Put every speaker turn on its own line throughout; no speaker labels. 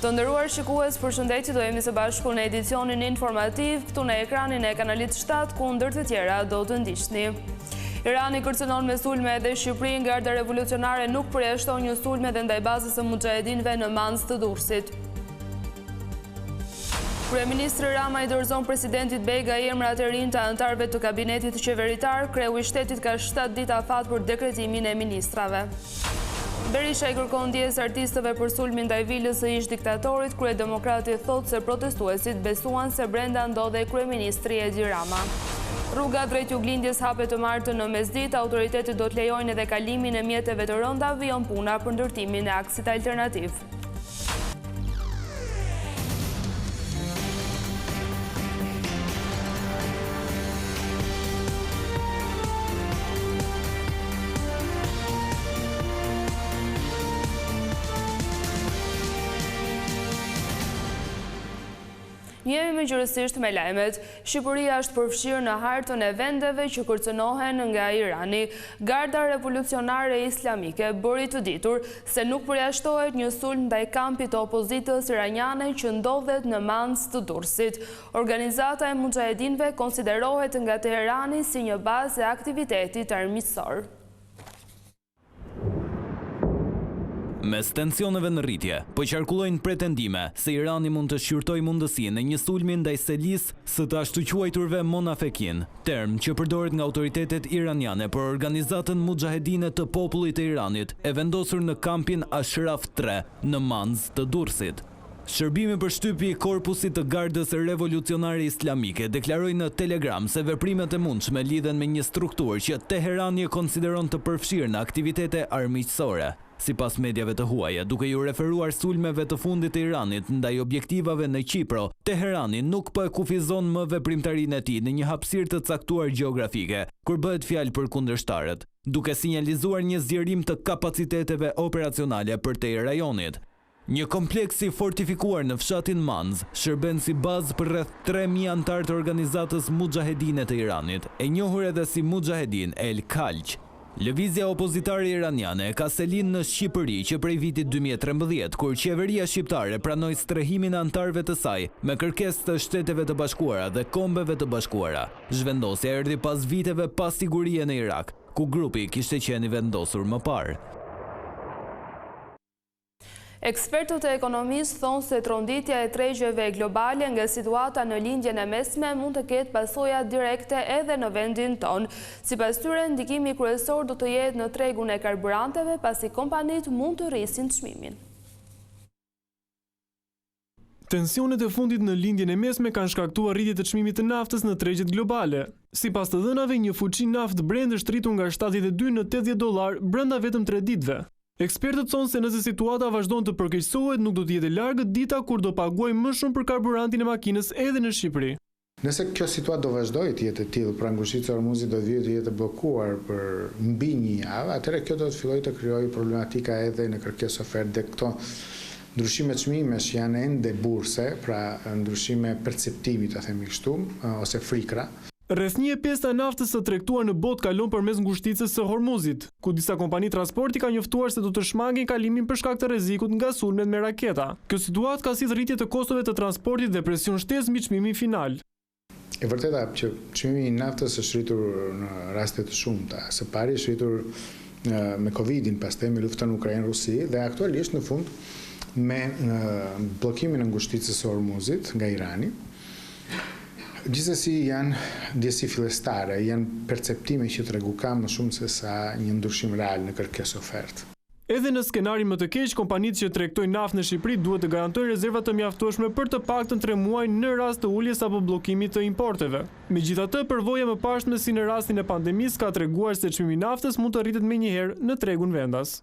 Të nderuar shikues, përshëndetje, do jemi së bashku në edicionin informativ këtu në ekranin e kanalit 7, ku ndër të tjera do të ndiqni. Irani kërcënon me sulme edhe Shqipërinë. Garda revolucionare nuk përjashton një sulme dhe ndaj bazës së mujahedinëve në Manz të Durrësit. Kryeministri Rama i dorëzon presidentit Bega emrat e rinj të anëtarëve të kabinetit qeveritar. Kreu i shtetit ka 7 ditë afat për dekretimin e ministrave. Berisha i kërkon ndjes artistëve për sulmin ndaj vilës së ish diktatorit. Kryedemokrati thotë se protestuesit besuan se brenda ndodhej kryeministri Edi Rama. Rruga drejt juglindjes hapet të martën në mesditë. Autoritetet do të lejojnë edhe kalimin e mjeteve të rënda, vijon puna për ndërtimin e aksit alternativ. Jemi mëngjesisht me lajmet. Shqipëria është përfshirë në hartën e vendeve që kërcënohen nga Irani. Garda revolucionare islamike bëri të ditur se nuk përjashtohet një sulm ndaj kampit të opozitës iraniane që ndodhet në Manz të Durrësit. Organizata e mujahedinëve konsiderohet nga Teherani si një bazë e aktivitetit armiqësor.
Mes tensioneve në rritje, po qarkullojnë pretendime se Irani mund të shqyrtojë mundësinë e një sulmi ndaj Selis së të ashtu quajturve Monafekin, term që përdoret nga autoritetet iraniane për organizatën mujahedine të popullit të Iranit, e vendosur në kampin Ashraf 3 në Manz të Durrësit. Shërbimi për shtypi i korpusit të Gardës Revolucionare Islamike deklaroi në Telegram se veprimet e mundshme lidhen me një strukturë që Teherani e konsideron të përfshirë në aktivitete armiqësore. Sipas mediave të huaja, duke ju referuar sulmeve të fundit të Iranit ndaj objektivave në Kipro, Teherani nuk po e kufizon më veprimtarinë e tij në një hapësirë të caktuar gjeografike, kur bëhet fjalë për kundërshtarët, duke sinjalizuar një zgjerim të kapaciteteve operacionale përtej rajonit. Një kompleks i fortifikuar në fshatin Manz shërben si bazë për rreth 3000 anëtar të organizatës mujahedine të Iranit, e njohur edhe si Mujahedin El Khalq. Lëvizja opozitare iraniane ka selin në Shqipëri që prej vitit 2013, kur qeveria shqiptare pranoi strehimin e anëtarëve të saj me kërkesë të Shteteve të Bashkuara dhe Kombeve të Bashkuara. Zhvendosja erdhi pas viteve pa sigurie në Irak, ku grupi kishte qenë i vendosur më parë.
Ekspertët e ekonomisë thonë se tronditja e tregjeve globale nga situata në lindjen e mesme mund të ketë pasoja direkte edhe në vendin tonë. Sipas tyre, ndikimi kryesor do të jetë në tregun e karburanteve, pasi kompanitë mund të rrisin çmimin.
Tensionet e fundit në lindjen e mesme kanë shkaktuar rritje të çmimit të naftës në tregjet globale. Sipas të dhënave, një fuqi naftë Brent është rritur nga $72 në $80 brenda vetëm 3 ditëve. Ekspertët thonë se nëse situata vazhdon të përkeqësohet, nuk do të jetë largët dita kur do paguajmë më shumë për karburantin e makinës edhe në Shqipëri.
Nëse kjo situatë do vazhdojë të jetë e tillë, pra ngushëllia e Hormuzit do të jetë bllokuar për mbi një javë, atëherë kjo do të fillojë të krijojë problematika edhe në kërkesë ofertë. Dhe këto ndryshime çmimesh janë ende burse, pra ndryshime perceptimi, ta themi kështu, ose frikra.
Rreth 1/5 e naftës së tregtuar në botë kalon përmes ngushticës së Hormuzit, ku disa kompani transporti kanë njoftuar se do të shmangin kalimin për shkak të rrezikut nga sulmet me raketa. Kjo situatë ka sjellë rritje të kostove të transportit dhe presion shtesë mbi çmimin final.
E vërteta që çmimi i naftës është rritur në raste të shumta. Së pari është rritur me Covidin, pastaj me luftën në Ukrainë-Rusi dhe aktualisht në fund me bllokimin e ngushticës së Hormuzit nga Irani. Gjithsesi janë ndjesi fillestare, janë perceptime që tregu ka më shumë se sa një ndryshim real në kërkesë ofertë.
Edhe në skenarin më të keq, kompanitë që tregtojnë naftë në Shqipëri duhet të garantojnë rezerva të mjaftueshme për të paktën 3 muaj në rast të uljes apo bllokimit të importeve. Megjithatë, përvoja më pashme si në rastin e pandemisë ka treguar se çmimi i naftës mund të rritet menjëherë në tregun vendas.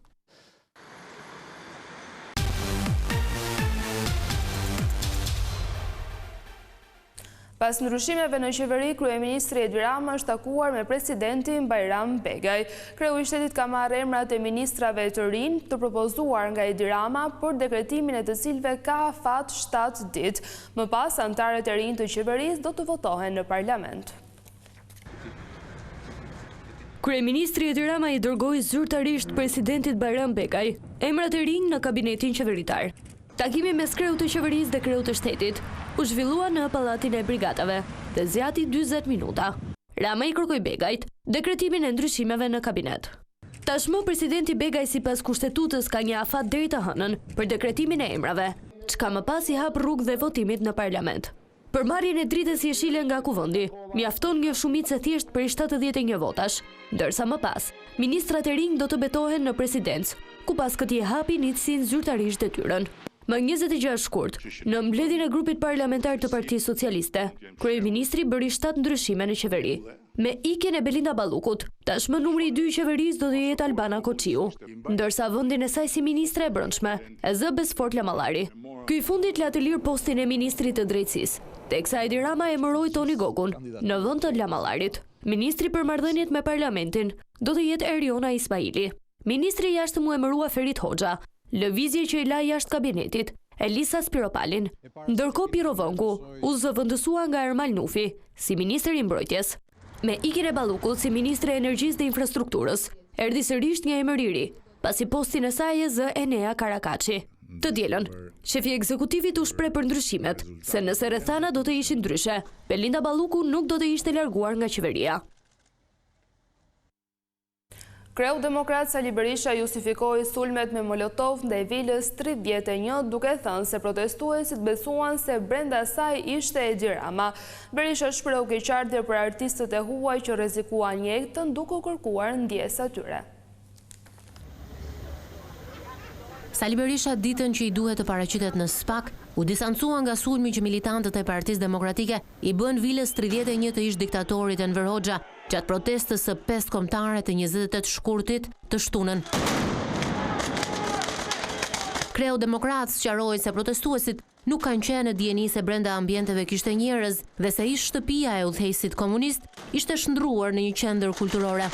Pas ndryshimeve në qeveri, kryeministri Edi Rama është takuar me presidentin Bajram Begaj. Kreu i shtetit ka marrë emrat e ministrave të rinj të propozuar nga Edi Rama për dekretimin e të cilëve ka afat 7 ditë. Më pas, anëtarët e rinj të qeverisë do të votohen në parlament.
Kryeministri Edi Rama i dërgoi zyrtarisht presidentit Bajram Begaj emrat e rinj në kabinetin qeveritar. Takimi mes kreut të qeverisë dhe kreut të shtetit u zhvillua në Pallatin e Brigatave dhe zgjati 40 minuta. Rama i kërkoi Begajt dekretimin e ndryshimeve në kabinet. Tashmë presidenti Begaj sipas kushtetutës ka një afat deri të hënën për dekretimin e emrave, çka më pas i hap rrugë dhe votimit në parlament. Për marrjen e dritës jeshile nga kuvendi, mjafton një shumicë e thjesht për 71 votash, ndërsa më pas, ministrat e rinj do të betohen në presidencë, ku pas këtij hapi nissin zyrtarisht detyrën. Më 26 shkurt, në mbledhjen e grupit parlamentar të Partisë Socialiste, kryeministri bëri 7 ndryshime në qeveri. Me ikjen e Belinda Ballukut, tashmë numri i 2 i qeverisë do të jetë Albana Koçiu, ndërsa vendin e saj si ministre e brendshme e zë Besfort Lamallari. Ky i fundit la të lirë postin e ministrit të drejtësisë, teksa Edi Rama emëroi Toni Gogun në vend të Lamallarit. Ministri për marrëdhëniet me parlamentin do të jetë Eriona Ismaili. Ministri i jashtëm u emërua Ferit Hoxha, lëvizje që i la jashtë kabinetit Elisa Spiropalin. Ndërkohë Piro Vongu u zëvendësua nga Ermal Nufi si ministër i mbrojtjes. Me ikjen e Ballukut si ministre e energjisë dhe infrastrukturës, erdhi sërish një emër i ri, pasi postin e saj e zë Enea Karakaçi. Të dielën, shefi ekzekutivit u shpreh për ndryshimet, se nëse rrethana do të ishin ndryshe, Belinda Balluku nuk do të ishte larguar nga qeveria.
Kreu Demokrat Sali Berisha justifikoi sulmet me Molotov ndaj Vilës 31, duke thënë se protestuesit besuan se brenda saj ishte Edi Rama. Berisha shprehu keqardhje për artistët e huaj që rrezikuan jetën duke kërkuar ndjesë atyre.
Sali Berisha ditën që i duhet të paraqitet në SPAK, u distancua nga sulmi që militantët e Partisë Demokratike i bën Vilës 31 të ish diktatorit Enver Hoxha gjatë protestës së 5 kombëtare të 28 shkurtit të shtunën. Kreu Demokrat sqaroi se protestuesit nuk kanë qenë në dieni se brenda ambienteve kishte njerëz dhe se ish shtëpia e udhëheqësit komunist ishte shndruar në një qendër kulturore.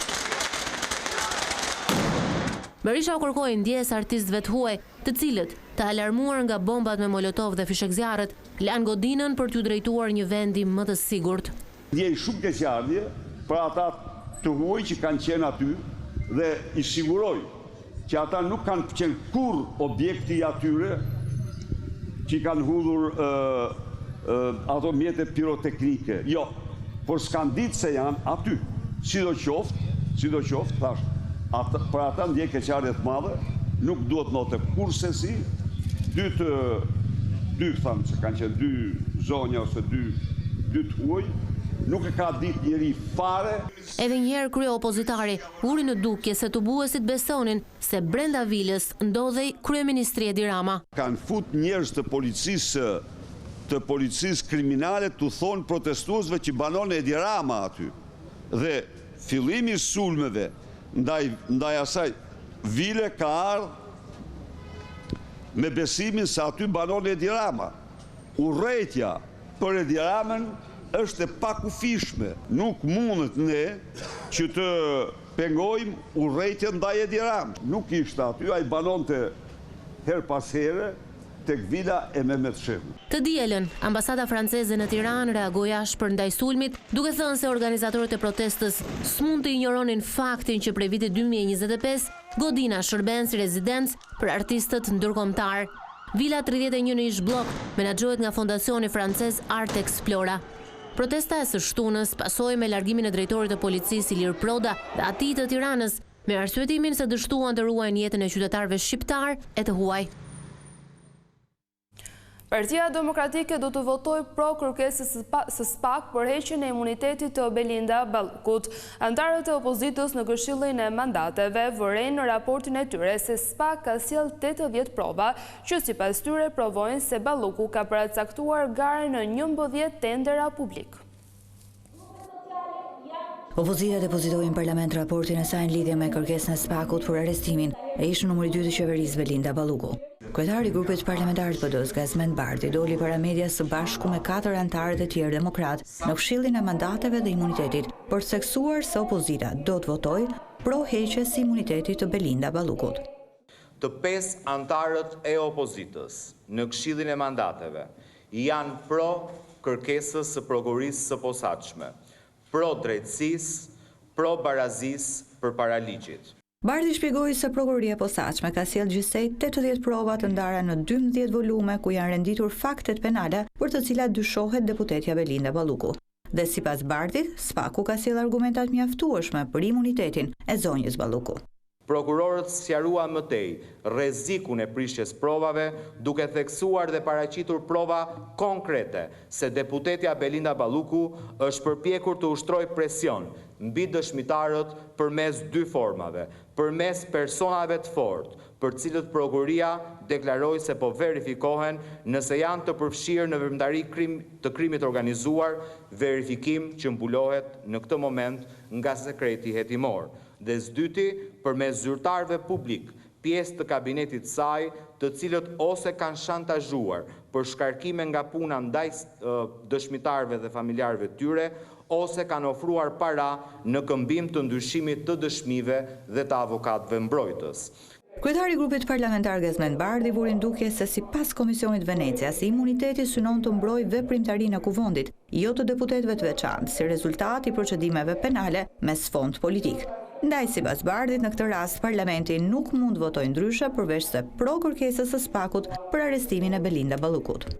Berisha u kërkoi ndjesë artistëve të huaj, të cilët, të alarmuar nga bombat me molotov dhe fishekzjarët, lanë godinën për t'u drejtuar një vendi më të sigurt.
Ndjej shumë keqardhje për ata të huaj që kanë qenë aty dhe i siguroj që ata nuk kanë qenë kur objekti atyre që kanë hudhur ato mjete piroteknike. Jo, por s'kan ditë se janë aty. Sidoqoftë, thash, për ata ndjej keqardhje të madhe, nuk duhet note kurse si, dy thamë që kanë qenë 2 zonja ose 2 të huaj, nuk e ka ditë njeri fare.
Edhe njerë krye opozitari uri në dukje se të buesit besonin se brenda Vilës ndodhej kryeministri Edi Rama.
Kanë fut njerëz të policisë kriminale të thonë protestuesve që banon Edi Rama aty. Dhe fillimi i sulmeve ndaj asaj Vile ka ardhur me besimin se aty banon Edi Rama. Urrejtja për Edi Ramën është e pakufishme. Nuk mundet ne që të pengojmë urrejtjen ndaj Edi Ramës. Nuk ishte aty, ai banonte her pas here tek Vila e Mehmet Shehu.
Të dielën, ambasada franceze në Tiranë reagoi ashpër ndaj sulmit, duke thënë se organizatorët e protestës s'mund të injoronin faktin që prej vitit 2025 godina shërben si rezidencë për artistët ndërkombëtar. Vila 31 ish blok menaxhohet nga fondacioni francez Art Explora. Protesta e së shtunës pasoi me largimin e drejtorit të policisë Ilir Proda dhe atij të Tiranës, me arsyetimin se dështuan të ruajnë jetën e qytetarëve shqiptar e të huaj.
Partia Demokratike do të votojë pro kërkesës së SPAK për heqjen e imunitetit të Belinda Ballukut. Antarët e opozitës në Këshillin e Mandateve vëren në raportin e tyre se SPAK ka sjell 80 prova që sipas tyre provojnë se Balluku ka paracaktuar garën në 11 tendera publik.
Opozita depozitoi në parlament raportin e saj në lidhje me kërkesën e SPAK-ut për arrestimin e ish numri 2 të qeverisë Belinda Balluku. Kryetari i grupit parlamentar të PD-s Gazmend Bardhi doli para medias së bashku me 4 anëtarë të tjerë demokrat në Këshillin e Mandateve dhe Imunitetit për të theksuar se opozita do të votojë pro heqjes së imunitetit të Belinda Ballukut.
Të 5 anëtarët e opozitës në Këshillin e Mandateve janë pro kërkesës së prokurisë së posaçme, pro drejtësisë, pro barazisë përpara ligjit.
Bardhi shpjegoi se prokuroria e posaçme ka sjellë gjysej 80 prova të ndara në 12 volume ku janë renditur faktet penale për të cilat dyshohet deputetja Belinda Balluku. Dhe sipas Bardhit, Spaku ka sjellë argumentat mjaftueshme për imunitetin e zonjës Balluku.
Prokurorët sqaruan më tej rrezikun e prishjes provave, duke theksuar dhe paraqitur prova konkrete se deputetja Belinda Balluku është përpjekur të ushtrojë presion mbi dëshmitarët përmes dy formave, përmes personave të fortë, për cilët prokuroria deklaroi se po verifikohen nëse janë të përfshirë në veprimtari të krimit organizuar, verifikim që mbulohet në këtë moment nga sekreti hetimor. Dhe s'dyti, përmes zyrtarëve publik, pjesë të kabinetit saj, të cilët ose kanë shantazhuar për shkarkime nga puna ndaj dëshmitarëve dhe familjarëve tyre, ose kanë ofruar para në këmbim të ndryshimit të dëshmive dhe të avokatëve mbrojtës.
Kryetari i grupit parlamentar Gazmend Bardhi vuri ndukje se sipas Komisionit Venecia, si imuniteti synon të mbrojë veprimtarinë e kuvendit, jo të deputetëve të veçantë, si rezultat i procedimeve penale me sfond politik. Ndaj sipas Bardhit, në këtë rast parlamenti nuk mund votojë ndryshe përveç se pro kërkesës së Spakut për arrestimin e Belinda Ballukut.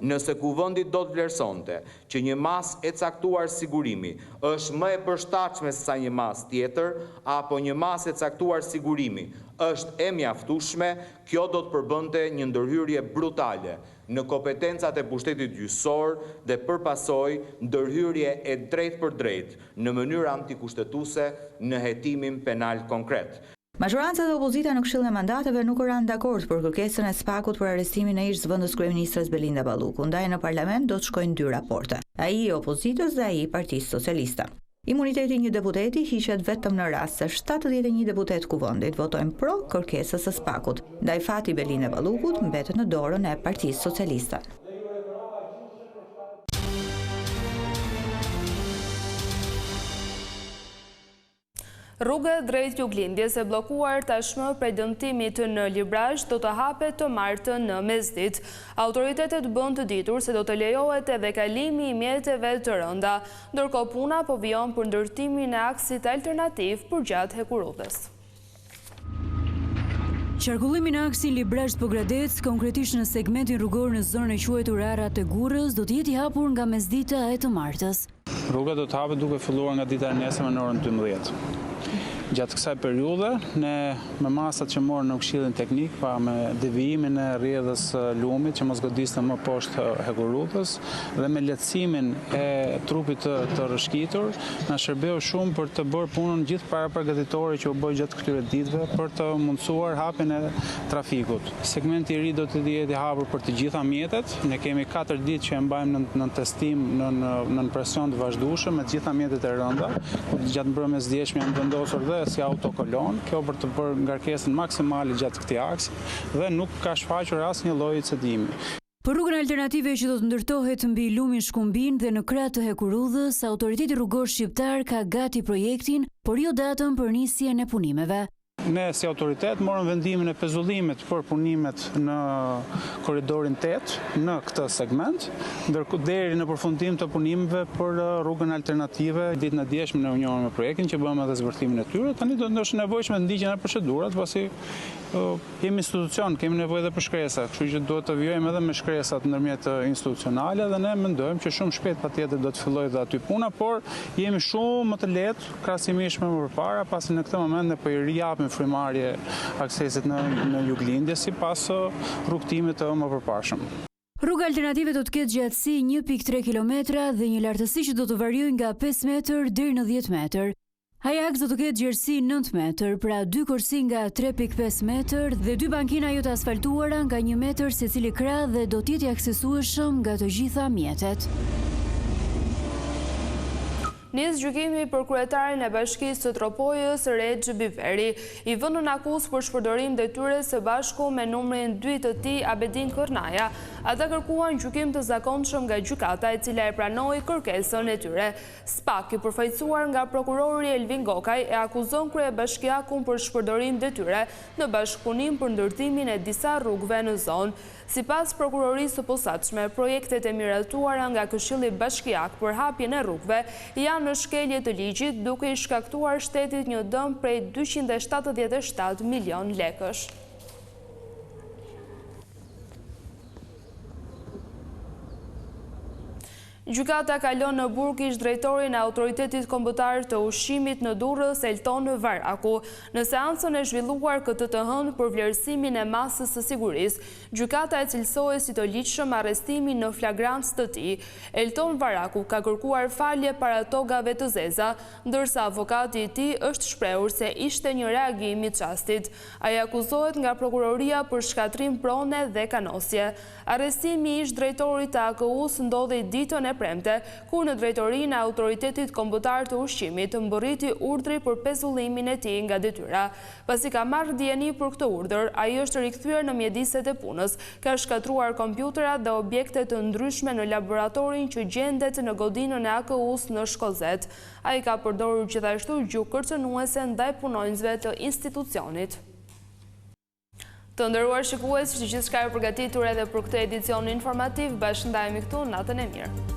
Nëse kuvendi do të vlerësonte që një mas e caktuar sigurimi është më e përshtatshme se sa një mas tjetër, apo një mas e caktuar sigurimi është e mjaftueshme, kjo do të përbënte një ndërhyrje brutale në kompetencat e pushtetit gjyqësor dhe përpasoj ndërhyrje e drejtë për drejtë në mënyrë antikushtetuese në hetimin penal konkret.
Majoranca dhe opozita në Këshillin e Mandateve nuk ranë dakord për kërkesën e Spakut për arrestimin e ish-zëvendës kryeministres Belinda Balluku. Ndaj në parlament do të shkojnë dy raporte, ai i opozitës dhe ai i Partisë Socialiste. Imuniteti një deputeti hiqet vetëm në rast se 71 deputet kuvendit votojnë pro kërkesës së Spakut. Ndaj fati Belinda Ballukut mbetet në dorën e Partisë Socialiste.
Rruga drejt Juglindjes e bllokuar tashmë prej dëmtimit në Librazh do të hapet të martën në mesditë. Autoritetet bën të ditur se do të lejohet edhe kalimi i mjeteve të rënda, ndërkohë puna po vijon për ndërtimin e aksit alternativ përgjatë hekurudhës.
Qarkullimi në aksin Librazh-Pogradec, konkretisht në segmentin rrugor në zonën e quajtur Ara të Gurrës, do të jetë i hapur nga mesdita e të martës.
Rruga do të hapet duke filluar nga dita e nesërme në orën 12. Gjatë kësaj periudhe, ne me masat që morën në Këshillin Teknik, pa me devijimin e rrjedhës lumit që mos godiste më poshtë hekurudhës dhe me lehtësimin e trupit të rrëshqitur, na shërbeu shumë për të bërë punën gjithë parapërgatitore që u bë gjatë këtyre ditëve për të mundësuar hapjen e trafikut. Segmenti i ri do të jetë i hapur për të gjitha mjetet. Ne kemi 4 ditë që e mbajmë në testim në presion të vazhdueshëm me të gjitha mjetet e rënda, ku gjatë mbrëmjes djeshme janë vendosur dhe si autokolon, kjo për të bërë ngarkesën maksimale gjatë këtij aksi dhe nuk ka shfaqur asnjë lloj cedimi.
Për rrugën alternative që do të ndërtohet mbi lumin Shkumbin dhe në krah të hekurudhës, autoriteti rrugor shqiptar ka gati projektin, por jo datën për nisjen e punimeve.
Ne si autoritet morëm vendimin e pezullimit për punimet në korridorin 8 në këtë segment, ndërkohë deri në përfundim të punimeve për rrugën alternative. Ditën e djeshme ne u njohëm me projektin që bëmë edhe zbërthimin e tyre. Tani do të është nevojshme të ndiqen procedurat, pasi jemi institucion, kemi nevojë edhe për shkresa, kështu që duhet të vijojmë edhe me shkresat ndërmjet institucionale dhe ne mendojmë që shumë shpejt patjetër do të fillojë dhe aty puna, por jemi shumë më të lehtë krahasimisht me më parë, pasi në këtë moment ne po i rijapim frymarrje aksesit në Juglindje sipas rrugtimit të më përparshëm.
Rruga alternative do të ketë gjatësi 1.3 kilometra dhe një lartësi që do të variojë nga 5 metër deri në 10 metër. Aks do të ketë gjerësi 9 metër, pra 2 korsi nga 3.5 metër dhe 2 bankina jo të asfaltuara nga 1 metër secili krah dhe do të jetë i aksesueshëm nga të gjitha mjetet.
Nis gjykimi për kryetarin e Bashkisë së Tropojës, Rexh Biveri, i vënë në akuzë për shpërdorim detyre së bashku me numrin 2 të tij Abedin Kornaja. Ata kërkuan gjykim të zakonshëm nga gjykata e cila e pranoi kërkesën e tyre. Spak, i përfaqësuar nga prokurori Elvin Gokaj, e akuzon kryebashkiakun për shpërdorim detyre në bashkëpunim për ndërtimin e disa rrugëve në zonë. Sipas prokurorisë së posaçme, projektet e miratuara nga Këshilli Bashkiak për hapjen e rrugëve janë në shkelje të ligjit, duke i shkaktuar shtetit një dëm prej 277 milion lekësh. Gjykata kalon në burg ish drejtorin e Autoritetit Kombëtar të Ushqimit në Durrës, Elton Varaku, në seancën e zhvilluar këtë të hënë për vlerësimin e masës së sigurisë. Gjykata e cilësoi si të ligjshëm arrestimin në flagrancë të tij. Elton Varaku ka kërkuar falje para togave të zeza, ndërsa avokati i tij është shprehur se ishte një reagim i çastit. Ai akuzohet nga prokuroria për shkatrim prone dhe kanosje. Arrestimi i ish drejtorit të AKU-s ndodhej ditën e premte, ku në drejtorinë e Autoritetit Kombëtar të Ushqimit mbërriti urdhri për pezullimin e tij nga detyra. Pasi ka marrë dieni për këtë urdhër, ai është rikthyer në mjediset e punës, ka shkatruar kompjuterat dhe objekte të ndryshme në laboratorin që gjendet në godinën e AKU-s në Shkollzet. Ai ka përdorur gjithashtu gjuhë kërcënuese ndaj punonjësve të institucionit. Të nderuar shikues, që gjithçka e përgatitur edhe për këtë edicion informativ, bashkë ndajemi këtu, natën e mirë.